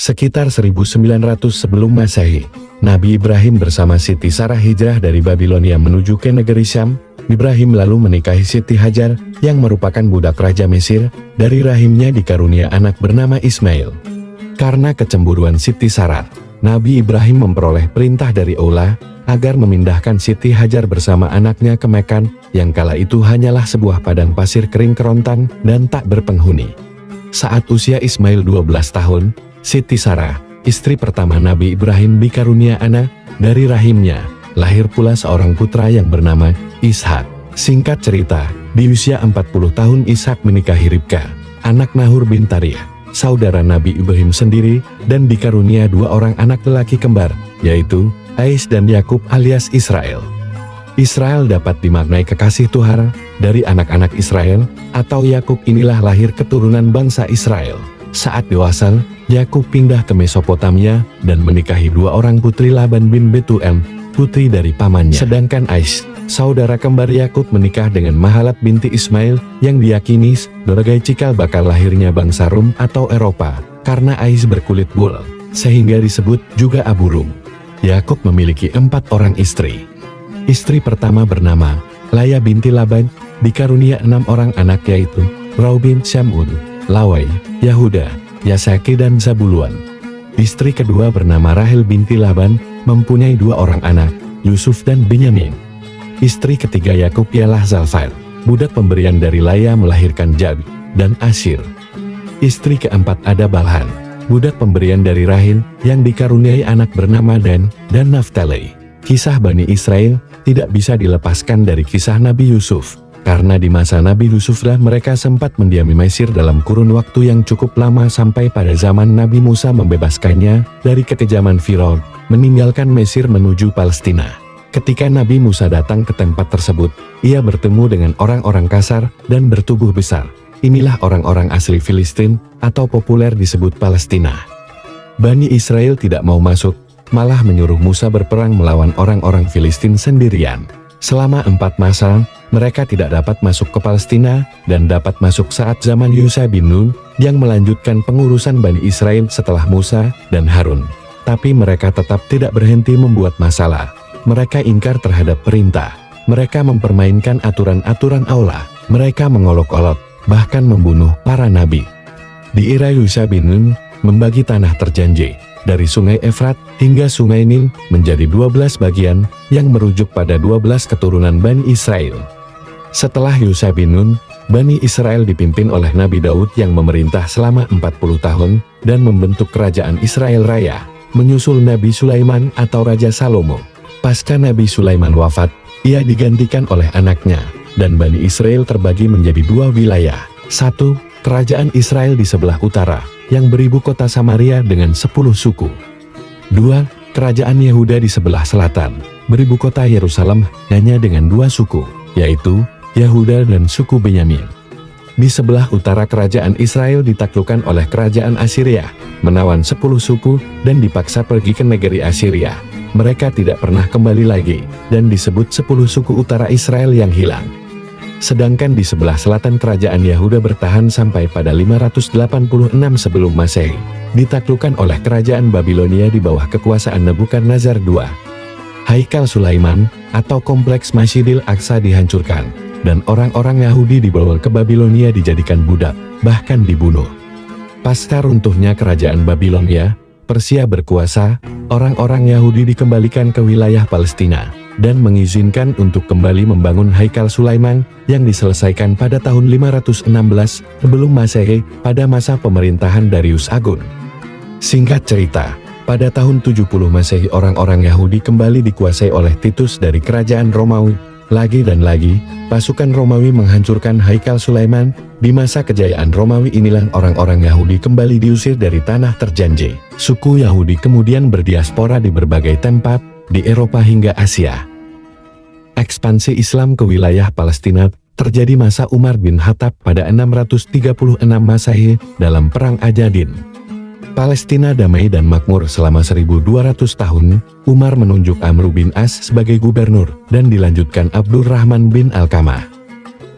Sekitar 1900 sebelum Masehi, Nabi Ibrahim bersama Siti Sarah hijrah dari Babilonia menuju ke negeri Syam. Ibrahim lalu menikahi Siti Hajar, yang merupakan budak Raja Mesir. Dari rahimnya dikarunia anak bernama Ismail. Karena kecemburuan Siti Sarah, Nabi Ibrahim memperoleh perintah dari Allah agar memindahkan Siti Hajar bersama anaknya ke Mekan, yang kala itu hanyalah sebuah padang pasir kering kerontang dan tak berpenghuni. Saat usia Ismail 12 tahun, Siti Sarah, istri pertama Nabi Ibrahim, dikarunia anak. Dari rahimnya lahir pula seorang putra yang bernama Ishak. Singkat cerita, di usia 40 tahun Ishak menikahi Ribka, anak Nahur bin Tariyah, saudara Nabi Ibrahim sendiri, dan dikarunia dua orang anak lelaki kembar, yaitu Ais dan Yakub alias Israel. Israel dapat dimaknai kekasih Tuhan. Dari anak-anak Israel atau Yakub inilah lahir keturunan bangsa Israel. Saat dewasa, Yakub pindah ke Mesopotamia dan menikahi dua orang putri, Laban bin Betuel, putri dari pamannya. Sedangkan Ais, saudara kembar Yakub, menikah dengan Mahalat binti Ismail, yang diyakini sebagai cikal bakal lahirnya bangsa Rum atau Eropa. Karena Ais berkulit bul, sehingga disebut juga Abu Rum. Yakub memiliki 4 orang istri. Istri pertama bernama Laya binti Laban, dikarunia 6 orang anak, yaitu Raubin, Syamun, Lawai, Yahuda, Yasaki dan Zabuluan. Istri kedua bernama Rahel binti Laban, mempunyai 2 orang anak, Yusuf dan Benyamin. Istri ketiga Yakub ialah Zalfar, budak pemberian dari Laya, melahirkan Jab dan Asyir. Istri keempat ada Balhan, budak pemberian dari Rahim, yang dikaruniai anak bernama Dan dan Naftali. Kisah Bani Israel tidak bisa dilepaskan dari kisah Nabi Yusuf. Karena di masa Nabi Yusuflah mereka sempat mendiami Mesir dalam kurun waktu yang cukup lama, sampai pada zaman Nabi Musa membebaskannya dari kekejaman Firaun, meninggalkan Mesir menuju Palestina. Ketika Nabi Musa datang ke tempat tersebut, ia bertemu dengan orang-orang kasar dan bertubuh besar. Inilah orang-orang asli Filistin atau populer disebut Palestina. Bani Israel tidak mau masuk, malah menyuruh Musa berperang melawan orang-orang Filistin sendirian. Selama 4 masa, mereka tidak dapat masuk ke Palestina, dan dapat masuk saat zaman Yusha bin Nun, yang melanjutkan pengurusan Bani Israel setelah Musa dan Harun. Tapi mereka tetap tidak berhenti membuat masalah. Mereka ingkar terhadap perintah. Mereka mempermainkan aturan-aturan Allah. Mereka mengolok-olok, bahkan membunuh para nabi. Di era Yusha bin Nun, membagi tanah terjanji dari Sungai Efrat hingga Sungai Nil menjadi 12 bagian, yang merujuk pada 12 keturunan Bani Israel. Setelah Yusha bin Nun, Bani Israel dipimpin oleh Nabi Daud yang memerintah selama 40 tahun, dan membentuk kerajaan Israel Raya, menyusul Nabi Sulaiman atau Raja Salomo. Pasca Nabi Sulaiman wafat, ia digantikan oleh anaknya, dan Bani Israel terbagi menjadi 2 wilayah. 1. Kerajaan Israel di sebelah utara, yang beribu kota Samaria dengan 10 suku. 2. Kerajaan Yehuda di sebelah selatan, beribu kota Yerusalem hanya dengan 2 suku, yaitu Yehuda dan suku Benyamin. Di sebelah utara kerajaan Israel ditaklukkan oleh kerajaan Assyria, menawan 10 suku dan dipaksa pergi ke negeri Assyria. Mereka tidak pernah kembali lagi, dan disebut 10 suku utara Israel yang hilang. Sedangkan di sebelah selatan kerajaan Yehuda bertahan sampai pada 586 sebelum Masehi, ditaklukkan oleh kerajaan Babilonia di bawah kekuasaan Nebukadnezar II. Haikal Sulaiman atau kompleks Masjidil Aqsa dihancurkan, dan orang-orang Yahudi dibawa ke Babilonia dijadikan budak, bahkan dibunuh. Pasca runtuhnya kerajaan Babilonia, Persia berkuasa, orang-orang Yahudi dikembalikan ke wilayah Palestina, dan mengizinkan untuk kembali membangun Haikal Sulaiman, yang diselesaikan pada tahun 516 sebelum Masehi, pada masa pemerintahan Darius Agung. Singkat cerita, pada tahun 70 Masehi orang-orang Yahudi kembali dikuasai oleh Titus dari kerajaan Romawi. Lagi dan lagi, pasukan Romawi menghancurkan Haikal Sulaiman. Di masa kejayaan Romawi inilah orang-orang Yahudi kembali diusir dari tanah terjanji. Suku Yahudi kemudian berdiaspora di berbagai tempat, di Eropa hingga Asia. Ekspansi Islam ke wilayah Palestina terjadi masa Umar bin Khattab pada 636 Masehi dalam Perang Ajadin. Palestina damai dan makmur selama 1200 tahun. Umar menunjuk Amr bin As sebagai gubernur, dan dilanjutkan Abdurrahman bin Alkamah.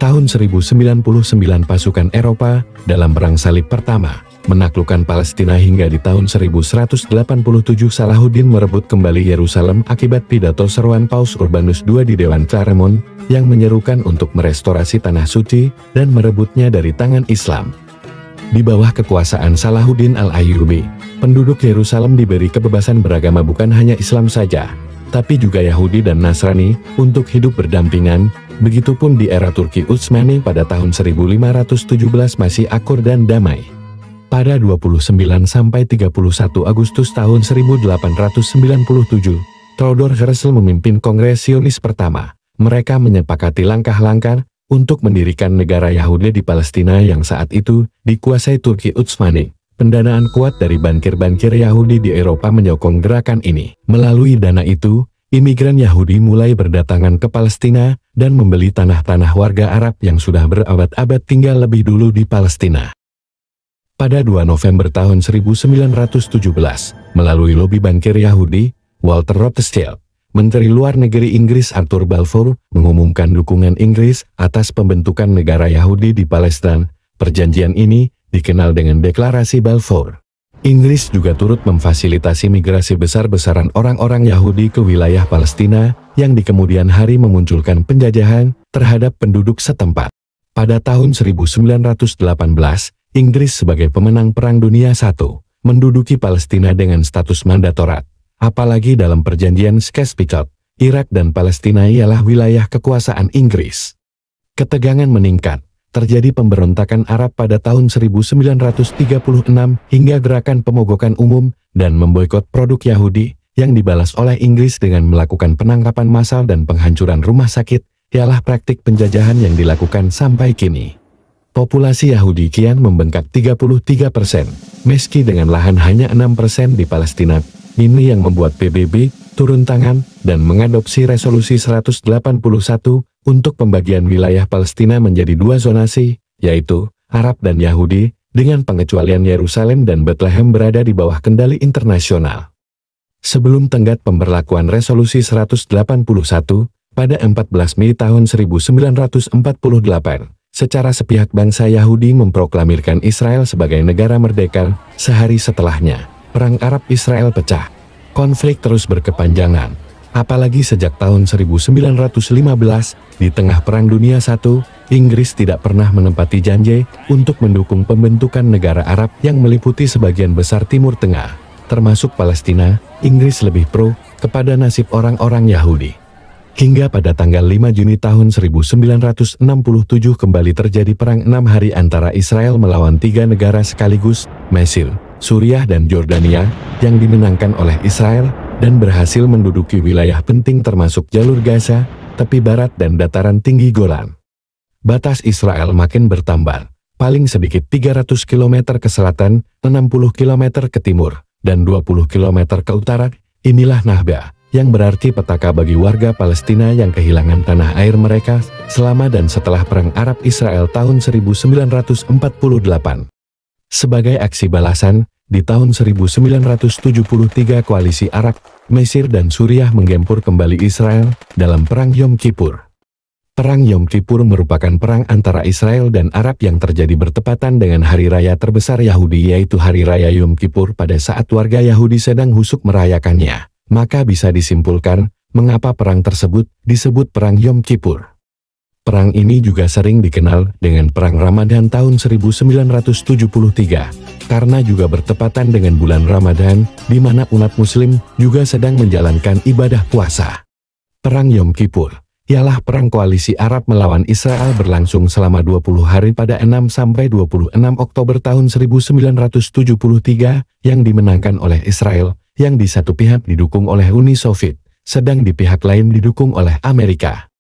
Tahun 1099 pasukan Eropa dalam Perang Salib pertama menaklukkan Palestina hingga di tahun 1187 Salahuddin merebut kembali Yerusalem akibat pidato seruan Paus Urbanus II di Dewan Claremont yang menyerukan untuk merestorasi Tanah Suci dan merebutnya dari tangan Islam. Di bawah kekuasaan Salahuddin Al-Ayyubi, penduduk Yerusalem diberi kebebasan beragama bukan hanya Islam saja, tapi juga Yahudi dan Nasrani untuk hidup berdampingan. Begitupun di era Turki Utsmani pada tahun 1517 masih akur dan damai. Pada 29–31 Agustus tahun 1897, Theodor Herzl memimpin Kongres Zionis pertama. Mereka menyepakati langkah-langkah untuk mendirikan negara Yahudi di Palestina yang saat itu dikuasai Turki Utsmani. Pendanaan kuat dari bankir-bankir Yahudi di Eropa menyokong gerakan ini. Melalui dana itu, imigran Yahudi mulai berdatangan ke Palestina dan membeli tanah-tanah warga Arab yang sudah berabad-abad tinggal lebih dulu di Palestina. Pada 2 November tahun 1917, melalui lobi bankir Yahudi, Walter Rothschild, Menteri Luar Negeri Inggris Arthur Balfour, mengumumkan dukungan Inggris atas pembentukan negara Yahudi di Palestina. Perjanjian ini dikenal dengan Deklarasi Balfour. Inggris juga turut memfasilitasi migrasi besar-besaran orang-orang Yahudi ke wilayah Palestina, yang di kemudian hari memunculkan penjajahan terhadap penduduk setempat. Pada tahun 1918, Inggris sebagai pemenang Perang Dunia I menduduki Palestina dengan status mandatorat. Apalagi dalam perjanjian Sykes-Picot, Irak dan Palestina ialah wilayah kekuasaan Inggris. Ketegangan meningkat, terjadi pemberontakan Arab pada tahun 1936 hingga gerakan pemogokan umum dan memboikot produk Yahudi yang dibalas oleh Inggris dengan melakukan penangkapan massal dan penghancuran rumah sakit, ialah praktik penjajahan yang dilakukan sampai kini. Populasi Yahudi kian membengkak 33%, meski dengan lahan hanya 6% di Palestina. Ini yang membuat PBB turun tangan dan mengadopsi resolusi 181 untuk pembagian wilayah Palestina menjadi 2 zonasi, yaitu Arab dan Yahudi, dengan pengecualian Yerusalem dan Bethlehem berada di bawah kendali internasional. Sebelum tenggat pemberlakuan resolusi 181, pada 14 Mei tahun 1948, secara sepihak bangsa Yahudi memproklamirkan Israel sebagai negara merdeka. Sehari setelahnya, Perang Arab-Israel pecah. Konflik terus berkepanjangan. Apalagi sejak tahun 1915, di tengah Perang Dunia I, Inggris tidak pernah menepati janji untuk mendukung pembentukan negara Arab yang meliputi sebagian besar Timur Tengah, termasuk Palestina. Inggris lebih pro kepada nasib orang-orang Yahudi. Hingga pada tanggal 5 Juni tahun 1967 kembali terjadi perang 6 hari antara Israel melawan 3 negara sekaligus, Mesir, Suriah dan Yordania, yang dimenangkan oleh Israel dan berhasil menduduki wilayah penting termasuk jalur Gaza, tepi barat dan dataran tinggi Golan. Batas Israel makin bertambah, paling sedikit 300 km ke selatan, 60 km ke timur, dan 20 km ke utara. Inilah Nahba, yang berarti petaka bagi warga Palestina yang kehilangan tanah air mereka selama dan setelah Perang Arab-Israel tahun 1948. Sebagai aksi balasan, di tahun 1973 koalisi Arab, Mesir dan Suriah menggempur kembali Israel dalam Perang Yom Kippur. Perang Yom Kippur merupakan perang antara Israel dan Arab yang terjadi bertepatan dengan hari raya terbesar Yahudi, yaitu Hari Raya Yom Kippur. Pada saat warga Yahudi sedang husuk merayakannya, maka bisa disimpulkan mengapa perang tersebut disebut Perang Yom Kippur. Perang ini juga sering dikenal dengan Perang Ramadan tahun 1973, karena juga bertepatan dengan bulan Ramadan, di mana umat Muslim juga sedang menjalankan ibadah puasa. Perang Yom Kippur ialah perang koalisi Arab melawan Israel berlangsung selama 20 hari pada 6–26 Oktober tahun 1973, yang dimenangkan oleh Israel, yang di satu pihak didukung oleh Uni Soviet, sedang di pihak lain didukung oleh Amerika.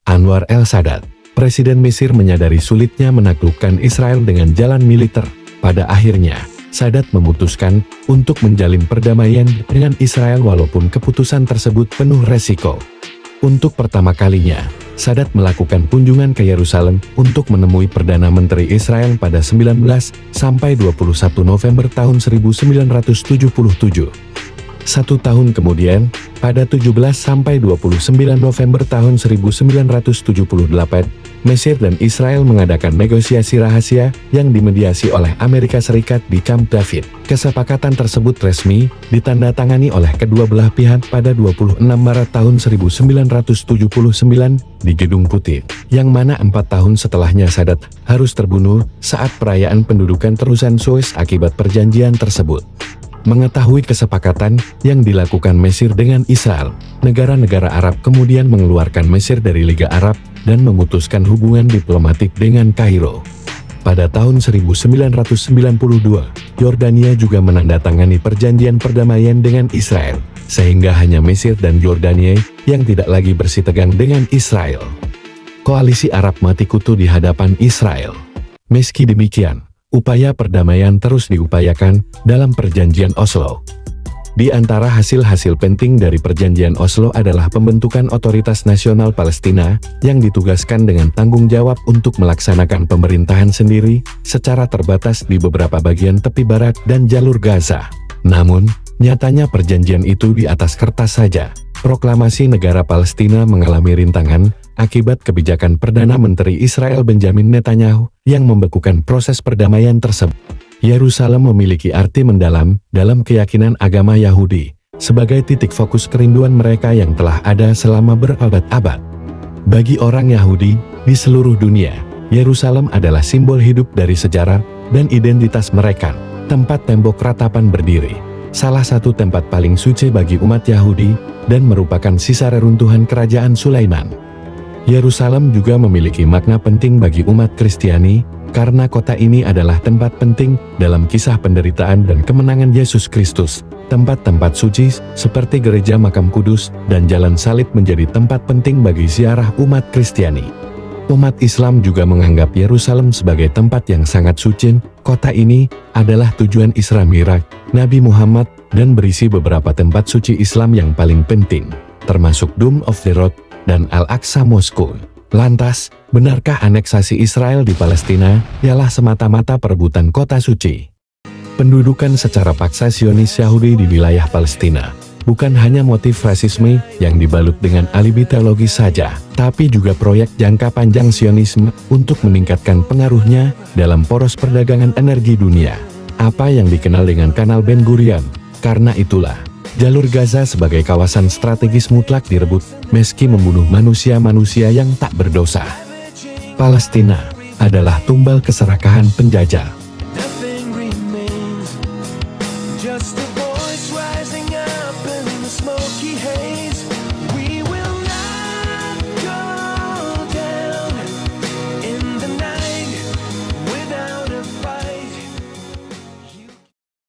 Anwar el-Sadat, Presiden Mesir, menyadari sulitnya menaklukkan Israel dengan jalan militer. Pada akhirnya, Sadat memutuskan untuk menjalin perdamaian dengan Israel walaupun keputusan tersebut penuh resiko. Untuk pertama kalinya, Sadat melakukan kunjungan ke Yerusalem untuk menemui Perdana Menteri Israel pada 19–21 November tahun 1977. 1 tahun kemudian, pada 17–29 November tahun 1978, Mesir dan Israel mengadakan negosiasi rahasia yang dimediasi oleh Amerika Serikat di Camp David. Kesepakatan tersebut resmi ditandatangani oleh kedua belah pihak pada 26 Maret tahun 1979 di Gedung Putih, yang mana 4 tahun setelahnya Sadat harus terbunuh saat perayaan pendudukan terusan Suez akibat perjanjian tersebut. Mengetahui kesepakatan yang dilakukan Mesir dengan Israel, negara-negara Arab kemudian mengeluarkan Mesir dari Liga Arab dan memutuskan hubungan diplomatik dengan Kairo. Pada tahun 1992, Yordania juga menandatangani perjanjian perdamaian dengan Israel, sehingga hanya Mesir dan Yordania yang tidak lagi bersitegang dengan Israel. Koalisi Arab mati kutu di hadapan Israel. Meski demikian, upaya perdamaian terus diupayakan dalam perjanjian Oslo. Di antara hasil-hasil penting dari perjanjian Oslo adalah pembentukan Otoritas Nasional Palestina yang ditugaskan dengan tanggung jawab untuk melaksanakan pemerintahan sendiri secara terbatas di beberapa bagian tepi barat dan jalur Gaza. Namun, nyatanya perjanjian itu di atas kertas saja. Proklamasi negara Palestina mengalami rintangan akibat kebijakan Perdana Menteri Israel Benjamin Netanyahu yang membekukan proses perdamaian tersebut. Yerusalem memiliki arti mendalam dalam keyakinan agama Yahudi, sebagai titik fokus kerinduan mereka yang telah ada selama berabad-abad. Bagi orang Yahudi di seluruh dunia, Yerusalem adalah simbol hidup dari sejarah dan identitas mereka, tempat tembok ratapan berdiri, salah satu tempat paling suci bagi umat Yahudi, dan merupakan sisa reruntuhan kerajaan Sulaiman. Yerusalem juga memiliki makna penting bagi umat Kristiani, karena kota ini adalah tempat penting dalam kisah penderitaan dan kemenangan Yesus Kristus. Tempat-tempat suci seperti gereja Makam Kudus dan Jalan Salib menjadi tempat penting bagi ziarah umat Kristiani. Umat Islam juga menganggap Yerusalem sebagai tempat yang sangat suci. Kota ini adalah tujuan Isra Mi'raj Nabi Muhammad dan berisi beberapa tempat suci Islam yang paling penting, termasuk Dome of the Rock dan Al-Aqsa Mosque. Lantas, benarkah aneksasi Israel di Palestina ialah semata-mata perebutan kota suci? Pendudukan secara paksa Zionis Yahudi di wilayah Palestina bukan hanya motif rasisme yang dibalut dengan alibi teologis saja, tapi juga proyek jangka panjang Zionisme untuk meningkatkan pengaruhnya dalam poros perdagangan energi dunia, apa yang dikenal dengan Kanal Ben Gurion. Karena itulah, jalur Gaza sebagai kawasan strategis mutlak direbut, meski membunuh manusia-manusia yang tak berdosa. Palestina adalah tumbal keserakahan penjajah.